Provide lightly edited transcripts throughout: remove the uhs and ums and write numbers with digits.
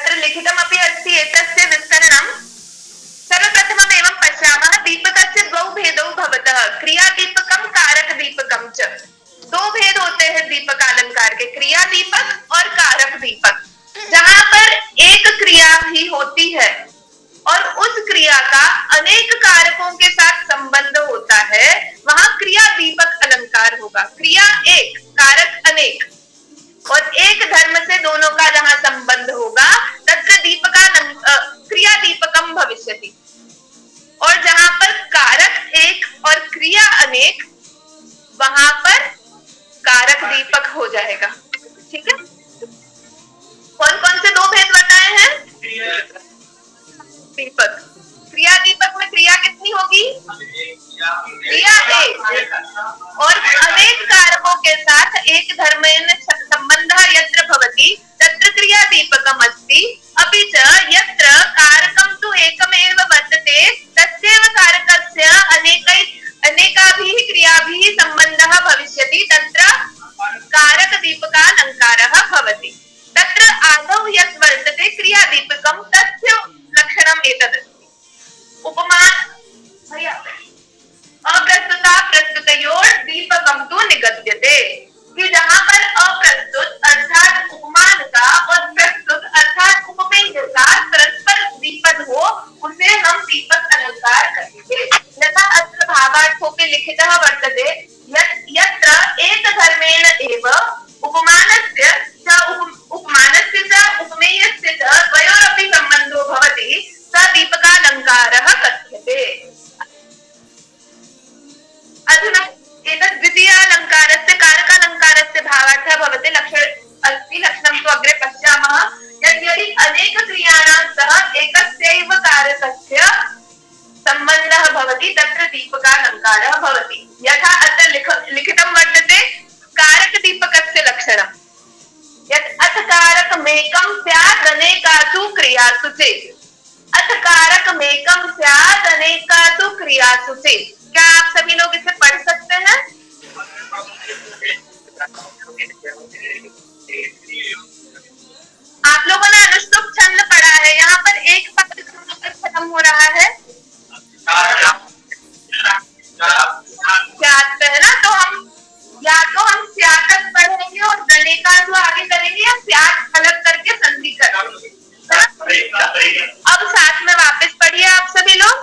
तत्र लिखितमपि अस्ति एतस्य विस्तरणं। सर्वप्रथमम् एवं पश्यामः, दीपकस्य द्वौ भेदौ भवतः, क्रिया दीपकम कारक दीपकम च। दो भेद होते हैं दीपकालंकार के, क्रिया दीपक और कारक दीपक। जहां पर एक क्रिया ही होती है और उस क्रिया का अनेक कारकों के साथ संबंध होता है, वहां क्रिया दीपक अलंकार होगा। क्रिया एक, कारक अनेक, और एक धर्म से दोनों का जहां संबंध होगा तत्र क्रिया दीपकम भविष्यति। और जहां पर कारक एक और क्रिया अनेक, वहां पर कारक दीपक हो जाएगा। ठीक है, कौन कौन से दो भेद बताए हैं? दीपक, क्रिया दीपक में क्रिया कितनी होगी? क्रिया एक, और अनेक कारकों के साथ एक धर्मेण संबंधः यत्र भवति तत्र क्रिया दीपकम् अस्ति। अपि च यत्र कारकं तु एकमेव वर्तते तस्यैव कारकस्य अनेकाभिः क्रियाभिः संबन्धः भविष्यति, तत्र कारक दीपकालंकारः भवति। तत्र आदौ यत् वर्तते क्रिया दीपकं तस्य लक्षणम् एतदस्ति। उपमा अप्रस्तुता प्रस्तुतयोर दीपकम तु निगद्यते, कि जहां पर अप्रस्तुत अर्थात उपमान का और प्रस्तुत अर्थात उपमेय का परस्पर दीपन हो, उसे हम दीपक अलंकार कहेंगे। यथा अत्र भावार्थोपि लिखितः वर्तते यत्र एक धर्मेण एव उपमानस्य च उपमेयस्य च द्वयोरपि संबन्धो भवति, स दीपकालंकारः कथ्यते। अधुना एतद् द्वितीयालंकारस्य कारकालंकारस्य भावार्थः भवति। लक्षणं तु अग्रे पश्यामः। यदि अनेक क्रियाणां सह एकस्यैव कारकस्य संबंधः भवति तत्र दीपकालंकारः भवति। यथा अत्र लिखितं वर्तते कारक दीपकस्य लक्षणं यत् अथ कारकमेकं स्यात् अनेकासु क्रियासु चेत्। अथ कारकमेकं स्यात् अनेकासु क्रियासु चेत्, क्या आप सभी लोग इसे पढ़ सकते हैं? आप लोगों ने अनुष्टुप छंद पढ़ा है, यहाँ पर एक पद खत्म हो रहा है स्यात् है ना, तो हम या तो हम स्यात् पढ़ेंगे और गणेका जो आगे करेंगे, या स्यात् अलग करके संधि करेंगे। अब साथ में वापस पढ़िए आप सभी लोग।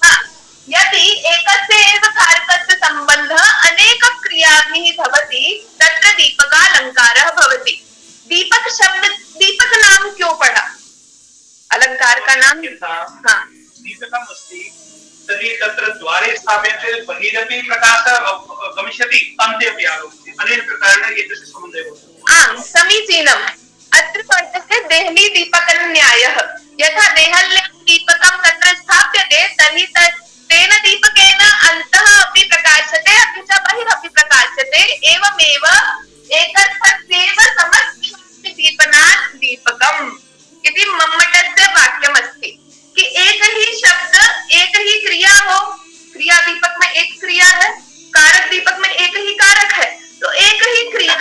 हाँ, यदि एकस्य एव कारकस्य संबंधः अनेक क्रियाभिः भवति तत्र दीपकालंकारः भवति। दीपक शब्द, दीपक नाम क्यों पढ़ा? अलंकार का नाम हाँ दीपकम् अस्ति, तर्हि तत्र द्वारे स्थाप्यते बहिरपि प्रकाशः गमिष्यति, अन्ते अपि आगमिष्यति, अनेन प्रकारेण एतस्य सम्बन्धः भवति। आम्, समीचीनम्। अत्र वर्तते देहली दीपकन्यायः। यथा देहल्यां दीपकं तत्र स्थाप्यते तर्हि तेन दीपकेन अन्तः अपि प्रकाश्यते अपि च बहिरपि प्रकाश्यते। एवमेव एकस्थस्यैव समस्तदीपनात् दीपकम् इति मम्मटस्य वाक्यमस्ति कि एक ही शब्द एक ही क्रिया हो, क्रिया दीपक में एक क्रिया है, कारक दीपक में एक ही कारक है, तो एक ही क्रिया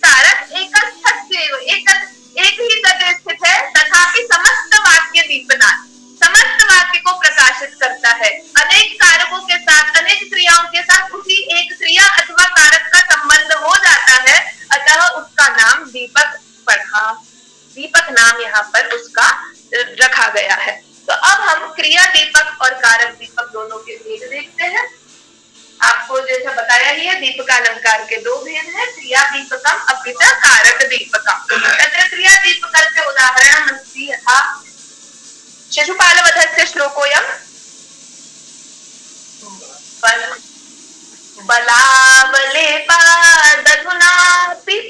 कारक एक ही जगह स्थित है, तथापि समस्त वाक्य दीपना, समस्त वाक्य को प्रकाशित करता है। अनेक कारकों के साथ, अनेक क्रियाओं के साथ उसी एक क्रिया अथवा कारक का संबंध हो जाता है, अतः उसका नाम दीपक पढ़ा, दीपक नाम यहाँ पर उसका रखा गया है। तो अब हम क्रिया दीपक और कारक दीपक दोनों के भेद देखते हैं। आपको जैसा बताया ही है, दीपकालंकार के दो भेद हैं, क्रिया दीपकम अपि च कारक दीपकम। तत्र क्रिया दीपकस्य उदाहरणम् अस्ति यथा शिशुपालवधस्य श्लोकोऽयम् बलावलेपादधुनापि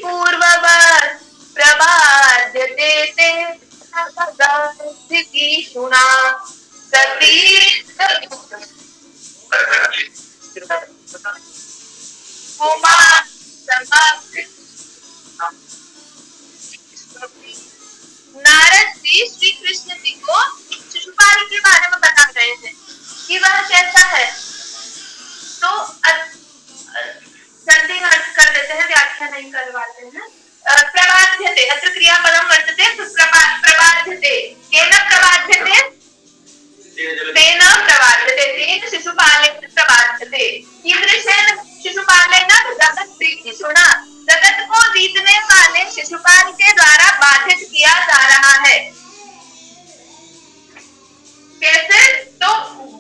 पूर्ववत् प्रबाध्यते ते सदास्थितिषुणा सती नारद जी श्री कृष्ण जी को शिशुपाल के बारे में बता रहे हैं कि वह कैसा है। तो संधि अर्थ अंडरलाइन करवाते हैं। प्रबाध्यते, अत्र क्रियापदं वर्तते, प्रबाध्यते, केन प्रबाध्यते, तेन प्रबाध्यते, तेन शिशुपालेन प्रबाध्यते। कीदृशेन शिशुपालेन? जगत श्रीकृष्ण, जगत को जीतने वाले शिशुपाल के द्वारा बाधित किया जा रहा है। कैसे? तो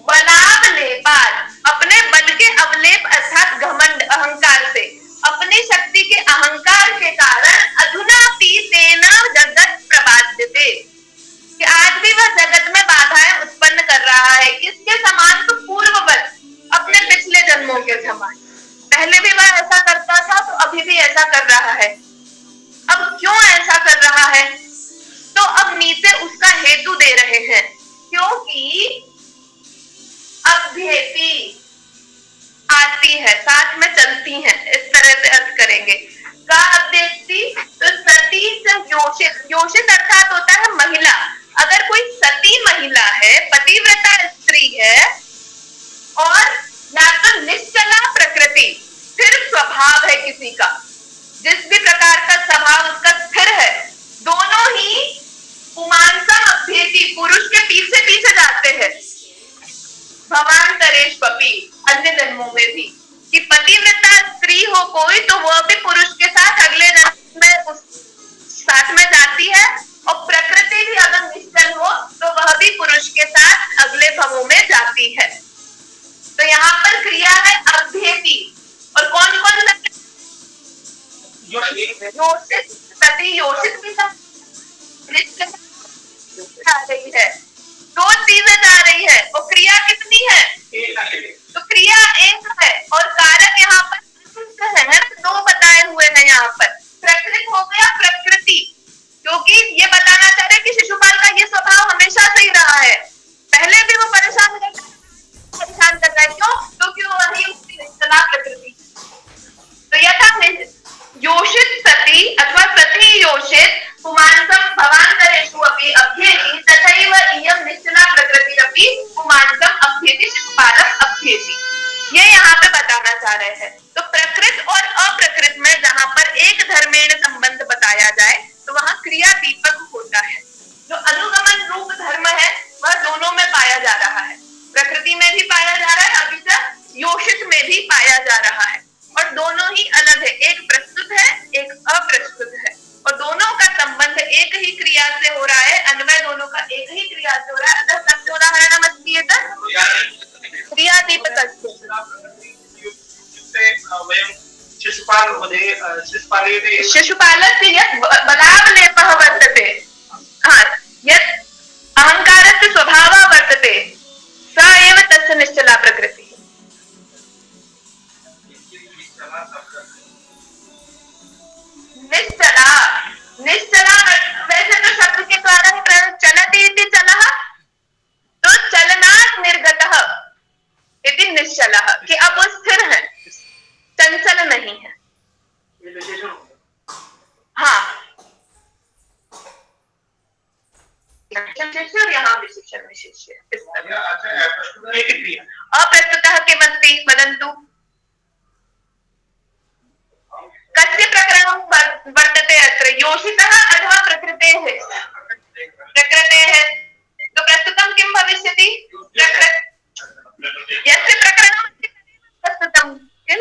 बलावलेपात, अपने बल के अवलेप अर्थात घमंड अहंकार से, अपनी शक्ति के अहंकार के कारण अधुनापि तेन जगत प्रबाध्यते, कि आज भी वह जगत में बाधाएं उत्पन्न कर रहा है। किसके समान? तो पूर्ववत, अपने पिछले जन्मों के समान। पहले भी वह ऐसा करता था तो अभी भी ऐसा कर रहा है। अब क्यों ऐसा कर रहा है? तो अब नीचे उसका हेतु दे रहे हैं, क्योंकि अभ्येति आती है, साथ में चलती है, इस तरह से अर्थ करेंगे। का अभ्येति, तो सती से योषित, योषित अर्थात होता है महिला। अगर कोई सती महिला है, पतिव्रता स्त्री है, और या तो निश्चला प्रकृति, स्थिर स्वभाव है किसी का, जिस भी प्रकार का स्वभाव उसका स्थिर है, दोनों ही पुमांसम अभ्येति, पुरुष के पीछे पीछे जाते हैं। भवांतरेश पपी, अन्य जन्मों में भी, कि पतिव्रता स्त्री हो कोई तो वह भी पुरुष के साथ अगले जन्म में उस साथ में जाती है, और प्रकृति भी अगर निश्चल हो तो वह भी पुरुष के साथ अगले भवों में जाती है। तो यहाँ पर क्रिया है अभ्येति, और कौन कौन सा? योषित, सती योषित भी आ रही है, दो चीजें जा रही है, और क्रिया कितनी है? तो क्रिया एक है, और कारक यहाँ पर है ना, दो बताए हुए हैं यहाँ पर। प्रकृति हो गया प्रकृति, क्योंकि ये बताना चाह रहे कि शिशुपाल का ये स्वभाव हमेशा से ही रहा है, पहले भी वो परेशान कर रहा है। क्यों? क्योंकि वो वही उसकी निश्चला प्रकृति। तो यथा योषित सती अथवा सती योषित पुमांसम भवांतरेषु अपि अभ्येति, तथैव इयं निश्चला प्रकृतिरपि पुमांसम अभ्येति, शिशुपालम् अभ्येति। ये यहाँ पे बताना चाह रहे हैं। तो प्रकृत और अप्रकृत में जहाँ पर एक धर्मेण संबंध बताया जाए तो वहाँ क्रिया दीपक होता है। जो अनुगमन रूप धर्म है वह दोनों में पाया जा रहा है, प्रकृति में भी पाया जा रहा है, अभी तक योषित में भी पाया जा रहा है, और दोनों ही अलग है, एक प्रस्तुत है एक अप्रस्तुत है, और दोनों का संबंध एक ही क्रिया से हो रहा है, अन्वय दोनों का एक ही क्रिया से हो रहा है। अतः सबसे उदाहरण क्रिया दीपक शिशुपालस्य बलावलेपः वर्तते, यत् अहंकारस्य स्वभावः वर्तते, स एव तस्य निश्चला प्रकृति। निश्चला, निश्चला वैसे तो शब्द के द्वारा ही प्रयोग, चलति इति चलः, तो चलनात् निर्गतः इति निश्चलः, कि अब वो स्थिर है, चंचल नहीं है। हाँ, यहाँ विशेषण विशेष्य अप्रस्तुतः किमस्ति वदन्तु। कस्य प्रकरणं वर्तते अत्र? योषितः अथवा प्रकृतेः? प्रकृतेः। तो प्रस्तुतं किं भविष्यति? यस्य प्रकरणं प्रस्तुतं, किल?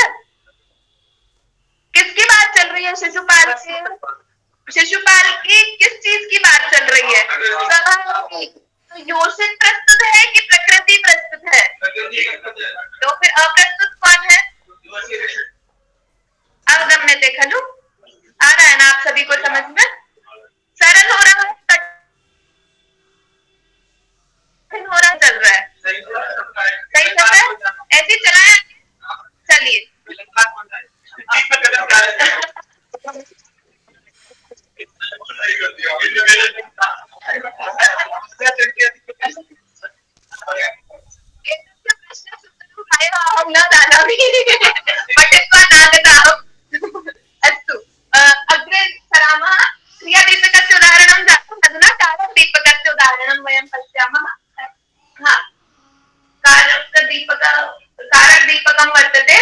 किसकी बात चल रही है? शिशुपाल की। शिशुपाल की किस चीज की बात चल रही है? स्वभाव की। तो योषित प्रस्तुत है कि प्रकृति प्रस्तुत है? तो फिर अप्रस्तुत कौन है? अवगम्यते खलु? आ रहा है ना आप सभी को समझ में? सरल हो रहा है, कठिन हो रहा है, चल रहा है? सही चल रहा है? ऐसे चलाए, चलिए। हम न जानामि पठित्वा नागताम्। अस्तु, अग्रे सरामः। क्रियादीपकस्य उदाहरणं जातम्, अधुना कारकदीपकस्य उदाहरणं वयं पश्यामः। हाँ, कारकदीपकं वर्तते।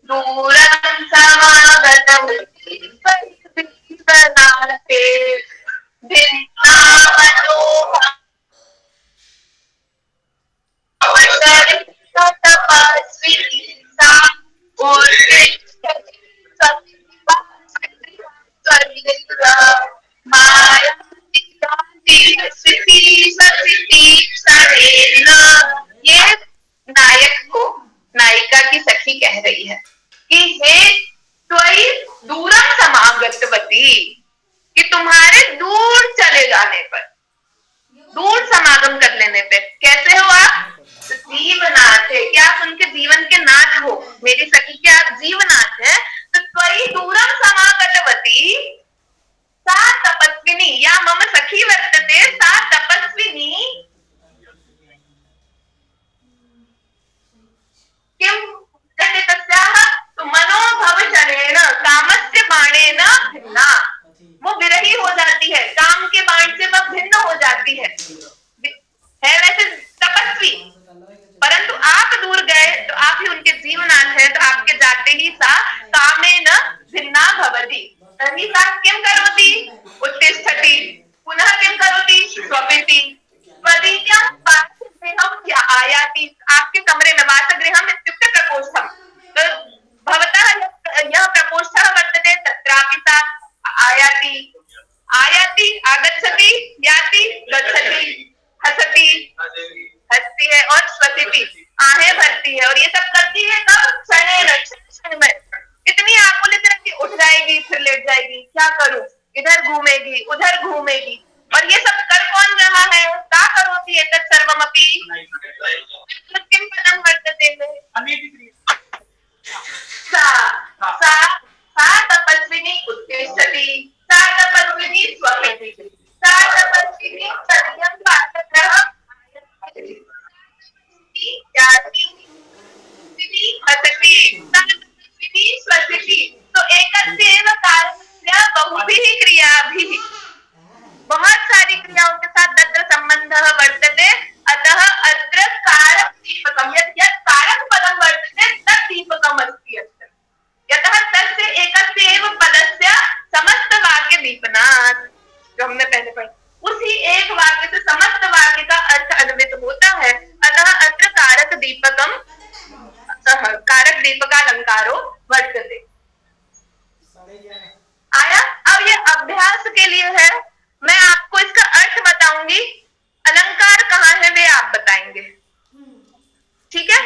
दूरं समागतं हे त्वयि दूरम समागतवती, कि तुम्हारे दूर चले जाने पर, दूर समागम कर लेने पे, कैसे हो आप? जीवनाथ है, क्या आप उनके जीवन के नाथ हो, मेरी सखी के आप जीवनाथ है। तो त्वयि दूरम समागतवती सा तपस्विनी या मम सखी वर्तते सा तपस्विनी किम कहते तस्याः तो मनोभवचनेन कामस्य बाणेन भिन्ना, वो विरही हो जाती है, काम के बाण से वह भिन्न हो जाती है वैसे तपस्वी, परंतु आप दूर गए तो आप ही उनके जीवनाथ है, तो आपके जाते ही सा कामेन भिन्ना भवति, तर्हि सा किं करोति? उत्तिष्ठति, पुनः किं करोति? स्वपिति, त्वदीयं वासगृहं आयाति, आपके कमरे में, वासगृहम इत्युक्ते प्रकोष्ठम, तो भवतः यह प्रकोष्ठः वर्तते तत्रापि सा आयाति, आयाति आगच्छति, याति गच्छति, हसती हंसती है और स्वसिति आहें भरती है, और ये सब करती है कब? क्षण में, इतनी आकुलित रहती, उठ जाएगी फिर लेट जाएगी, क्या करूं, इधर घूमेगी उधर घूमेगी, और ये सब कर कौन रहा है? का करोति एतत् सर्वमपि किम पदं वर्तते सा तपस्विनी उत्तिष्ठति, सा तपस्विनी स्वपिति, सा तपस्विनी सत्यं वासगृहं तो एकस्यैव कार्यस्य बहुभिः क्रियाभिः, बहुत सारी क्रियाओं के साथ तत्र संबंधः वर्तते, अतः अत्र कारक दीपकम, यत् कारक पदं वर्तते तत् दीपकम् अस्ति अत्र, यतः तस्य एकस्यैव पदस्य समस्त वाक्य दीपनात्, जो हमने पहले पढ़ा, उसी एक वाक्य से समस्त वाक्य का अर्थ अन्वित होता है, अतः अत्र कारक दीपकम, कारक दीपकालंकारो वर्तते। आया? अब ये अभ्यास के लिए है, मैं आपको इसका अर्थ बताऊंगी, अलंकार कहाँ है वे आप बताएंगे, ठीक है?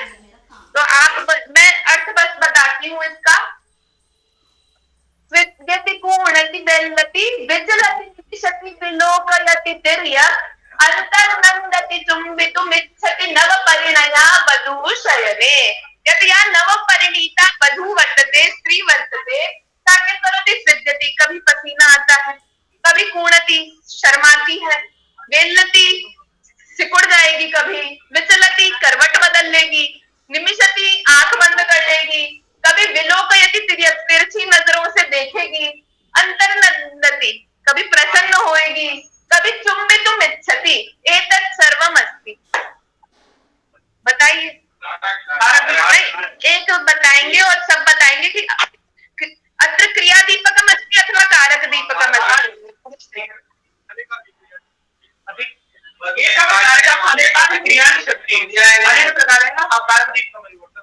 तो आप मैं अर्थ बस बताती हूँ इसका। विद्यति कूणति बेल्लति विचलति शति विलोकयति तिर्यक् अंतर्नंदति चुंबितुमिच्छति नव परिणया वधू शयने, यदि यहाँ नव परिणीता वधू वर्तते, स्त्री वर्तते, सा किं करोति? विद्यति, कभी पसीना आता है, कभी कूणति शर्माती है, बेल्लति सिकुड़ जाएगी, कभी विचलति करवट बदल लेगी, निमिषति आंख बंद कर लेगी, कभी विलोकयति तिरछी नजरों से देखेगी, अंतर्नंदति कभी प्रसन्न होएगी, कभी चुंबितुम इच्छति, एतत् सर्वम अस्ति। बताइए, एक बताएंगे और सब बताएंगे कि अत्र क्रिया दीपकम अस्ति अथवा कारक दीपकम अस्ति।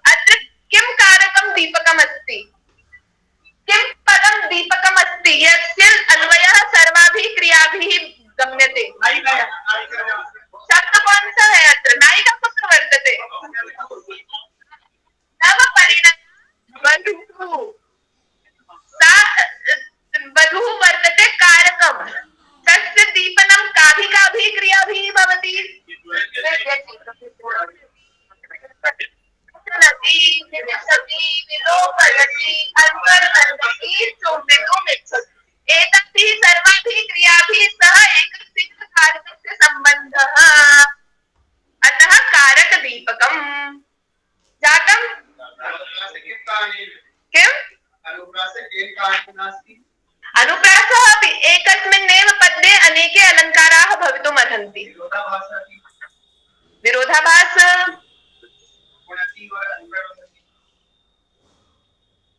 अत्र किम कारकम दीपकम अस्ति, किम पदम दीपकम अस्ति, यस्य अन्वयः सर्वाभिः क्रियाभिः गम्यते। शब्द कौन सा है अत्र? नायिका कुत्र वर्तते? नव परिणय वधू, सा वधू वर्तते कारकम, तस्य दीपनं काभिः क्रियाभिः भवति। एतद्भिः सर्वाभिः क्रियाभिः सह एकस्य कारकस्य सम्बन्धः, अतः कारक दीपकम् जातम्। किम्? अनुप्रासः अपि एकस्मिन्नेव पद्ये अनेके अलङ्काराः भवितुम् अर्हन्ति। विरोधाभास,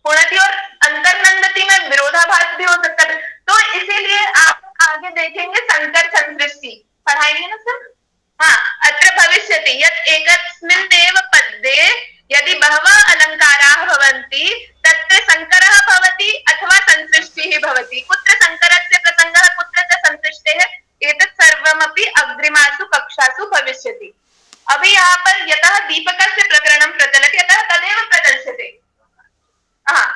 पुणति और अंतर्नंदति में विरोधाभास भी हो सकता है, तो इसीलिए आप आगे देखेंगे संकर संदृष्टि पढ़ाएंगे ना सर। हाँ, अत्र भविष्यति यत् एकस्मिन्नेव पद्ये यदि बहवः अलङ्काराः भवन्ति तत्र संकरः भवति अथवा संसृष्टिः भवति। कुत्र संकरस्य प्रसंगः, कुत्र च संसृष्टेः, एतत् सर्वमपि अग्रिमासु कक्षासु भविष्यति। अभी यहाँ पर यतः दीपकस्य प्रकरणं प्रचलति अतः तदेव प्रदर्श्यते। हाँ,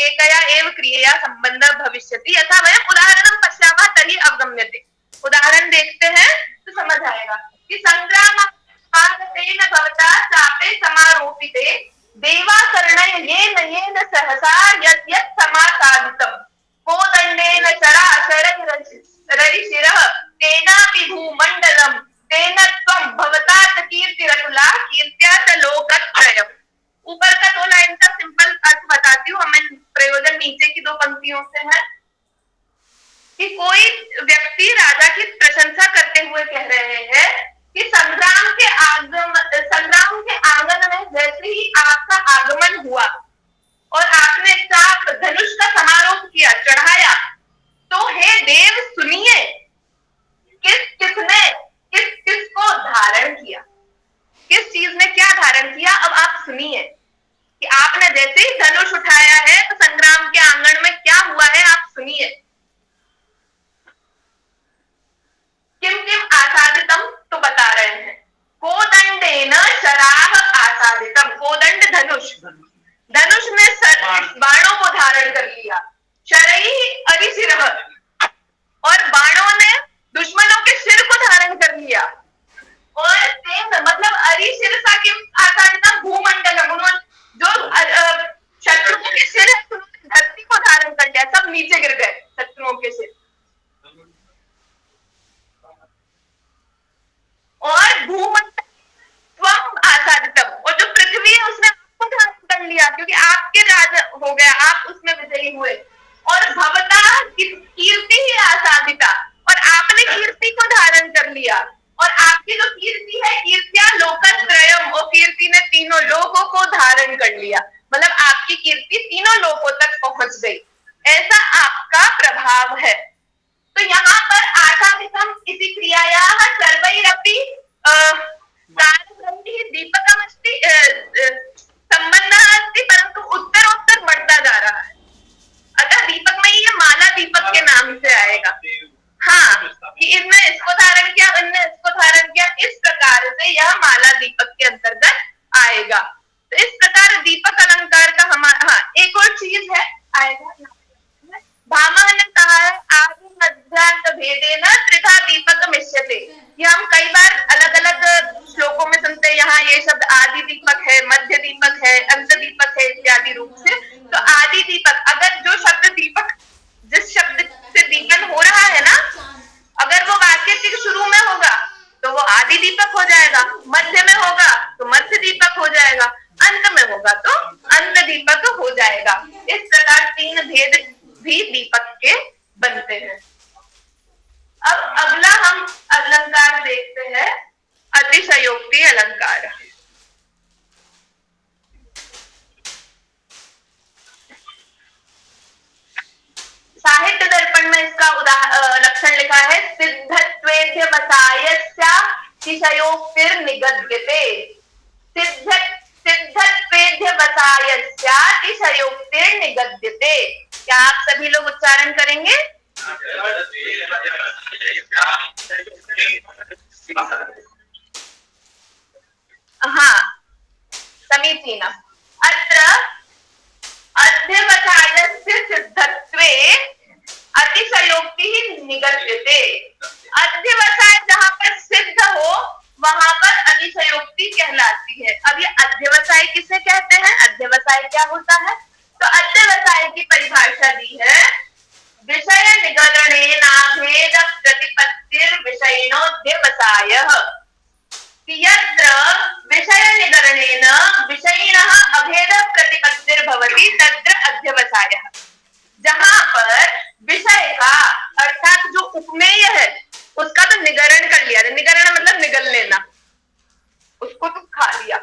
एकया एव क्रियया संबंधः भविष्यति यथा वयम् उदाहरणं पश्यामः तर्हि अवगम्यते। उदाहरण देखते हैं तो समझ आएगा कि संग्रामागतेन भवता चापे समारोपिते देवाकर्णय येन सहसा यत् यत् समासादितम् कोदण्डेन शराशरैररिशिरः तेनापि भूमण्डलम् तेन त्वं भवता च कीर्तिरतुला कीर्त्या च लोकत्रयम्। ऊपर का 2 लाइन का सिंपल अर्थ बताती हूँ, हमें प्रयोजन नीचे की 2 पंक्तियों से है कि कोई व्यक्ति राजा की प्रशंसा करते हुए कह रहे हैं कि संग्राम के आंगन में जैसे ही आपका आगमन हुआ और आपने चाप धनुष का समारोह किया, चढ़ाया, तो हे देव सुनिए किसने किसको धारण किया, किस चीज ने क्या धारण किया। अब आप सुनिए कि आपने जैसे ही धनुष उठाया है तो संग्राम के आंगन में क्या हुआ है, आप सुनिए। किम किम आसादितम, तो बता रहे हैं कोदंडेन शराह आसादितम, कोदंड धनुष, धनुष ने बाणों को धारण कर लिया, शरई अरिशिरः, और बाणों ने दुश्मनों के सिर को धारण कर लिया, और तेन मतलब अरिशिरसा किम आसादितम भूमंडलम, उन्होंने जो शत्रुओं के सिर है धरती को धारण कर लिया, सब नीचे गिर गए शत्रुओं के सिर। और भूमंडलम आसादितम, और जो पृथ्वी है उसने आपको धारण कर लिया क्योंकि आपके राजा हो गया, आप उसमें विजयी हुए। और भवता कीर्ति ही आसादिता, और आपने कीर्ति को धारण कर लिया, और आपकी जो कीर्ति है कीर्त्या लोकत्रयम, और कीर्ति ने तीनों लोगों को धारण कर लिया, मतलब आपकी कीर्ति तीनों लोगों तक पहुंच गई, ऐसा आपका प्रभाव है। तो यहाँ पर आसादितम इसी क्रियाया सर्वैरपि दीपकमस्ति संबंधः अस्ति, परंतु उत्तरोत्तर बढ़ता जा रहा है। अतः दीपक में ये माला दीपक के नाम से आएगा। हाँ, कि इसने इसको धारण किया, इनने इसको धारण किया, इस प्रकार से यह माला दीपक के अंतर्गत आएगा। तो इस प्रकार दीपक अलंकार का हमारा, हाँ एक और चीज है आएगा, भामा ने कहा है आदि मध्यांत भेदेन त्रिधा दीपक मिश्यते। ये हम कई बार अलग अलग श्लोकों में सुनते हैं, यहाँ ये शब्द आदि दीपक है, मध्य दीपक है, अंत दीपक है इत्यादि रूप से। तो आदि दीपक, अगर जो शब्द दीपक, जिस शब्द से दीपन हो रहा है ना, अगर वो वाक्य के शुरू में होगा तो वो आदि दीपक हो जाएगा, मध्य में होगा तो मध्य दीपक हो जाएगा, अंत में होगा तो अंत दीपक हो जाएगा। इस प्रकार 3 भेद भी दीपक के बनते हैं। अब अगला हम अलंकार देखते हैं, अतिशयोक्ति अलंकार। साहित्य दर्पण में इसका लक्षण लिखा है, सिद्धत्वेध्यवसायस्यातिशयोक्तिर्निगद्यते, सिद्धत्वेध्यवसायस्यातिशयोक्तिर्निगद्यते। क्या आप सभी लोग उच्चारण करेंगे? हाँ, समीचीनम्। अत्र अध्यवसायस्य सिद्धत्वे अतिशयोक्तिः निगद्यते। अध्यवसाय जहाँ पर सिद्ध हो वहां पर अतिशयोक्ति कहलाती है। अब ये अध्यवसाय किसे कहते हैं, अध्यवसाय क्या होता है? तो अध्यवसाय की परिभाषा दी है, विषय निगरणेनाभेद प्रतिपत्तिर्विषयिणोऽध्यवसायः। यत्र विषय निगरणेन विषयिणः अभेद प्रतिपत्तिर्भवति तत्र अध्यवसायः। जहां पर विषय का अर्थात जो उपमेय है उसका तो निगरण कर लिया, निगरण मतलब निगल लेना, उसको तो खा लिया,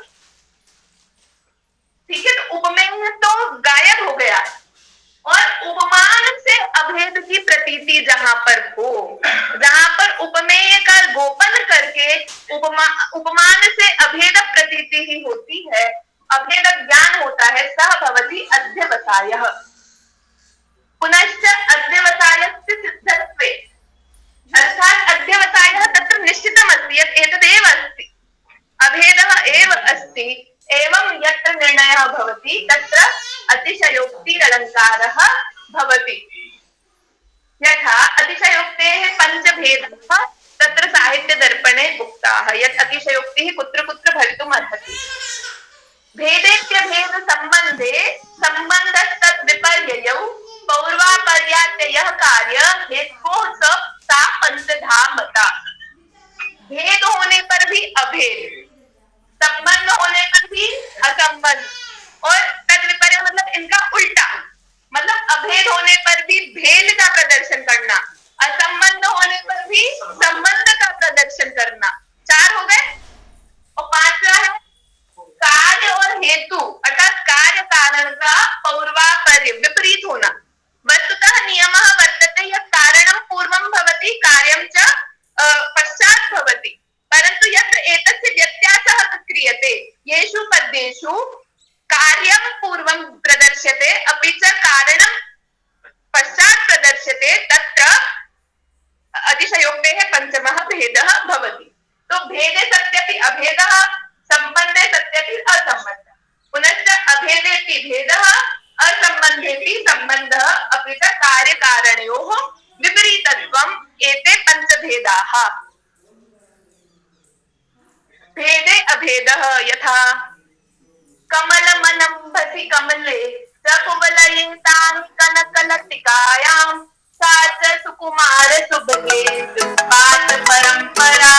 ठीक है। तो उपमेय तो गायब हो गया, और उपमान से अभेद की प्रतीति जहां पर हो, जहां पर उपमेय का गोपन करके उपमान से अभेद प्रतीति ही होती है, अभेद ज्ञान होता है, सह भवति अध्यवसायः। पुनश्च अध्यवसायस्य सिद्धत्वे, अर्थात अध्यवसायः तत्र निश्चितम् अस्ति यत् एतदेव अस्ति, अभेदः एव अस्ति, एवं यत्र निर्णयः भवति तत्र अतिशयोक्तिरलङ्कारः भवति। यथा अतिशयोक्तेः पञ्चभेदाः तत्र साहित्यदर्पणे उक्ताः। यत् अतिशयोक्तिः कुत्र कुत्र भवितुम् अर्हति। भेदेत्यभेदसम्बन्धे सम्बन्धस्तद्विपर्ययौ पौर्वापर्यात्ययः कार्य हेतोः सा पंचधा मता। भेद होने पर भी अभेद, संबंध होने पर भी असंबंध, और तद्विपर्य मतलब इनका उल्टा, मतलब अभेद होने पर भी भेद का प्रदर्शन करना, असंबंध होने पर भी संबंध का प्रदर्शन करना। 4 हो गए। और 5वां है कार्य और हेतु, अर्थात कार्य कारण का पौर्वापर्य विपरीत होना। वस्तुतः नियमः वर्तते यत् कारणं पूर्वं भवति कार्यं च पश्चात् भवति, परन्तु यत्र एतस्य व्यत्यासः क्रियते येषु पद्येषु कार्यं पूर्वं प्रदर्श्यते अपि च कारणं पश्चात् प्रदर्श्यते तत्र अतिशयोक्तेः पञ्चमः भेदः भवति। तो भेदे सत्यपि अभेदः, संबंधे सत्यपि असंबंधः, पुनश्च अभेदेपि भेदः, असंबंधेपि संबंधः, अपि च कार्यकारणयोः विपरीतत्वम् एते पञ्चभेदाः। भेदे अभेदः यथा कमलमलम्भसि कमले स कुवलयितां कनकलतिकायां सा च सुकुमार सुभगे परंपरा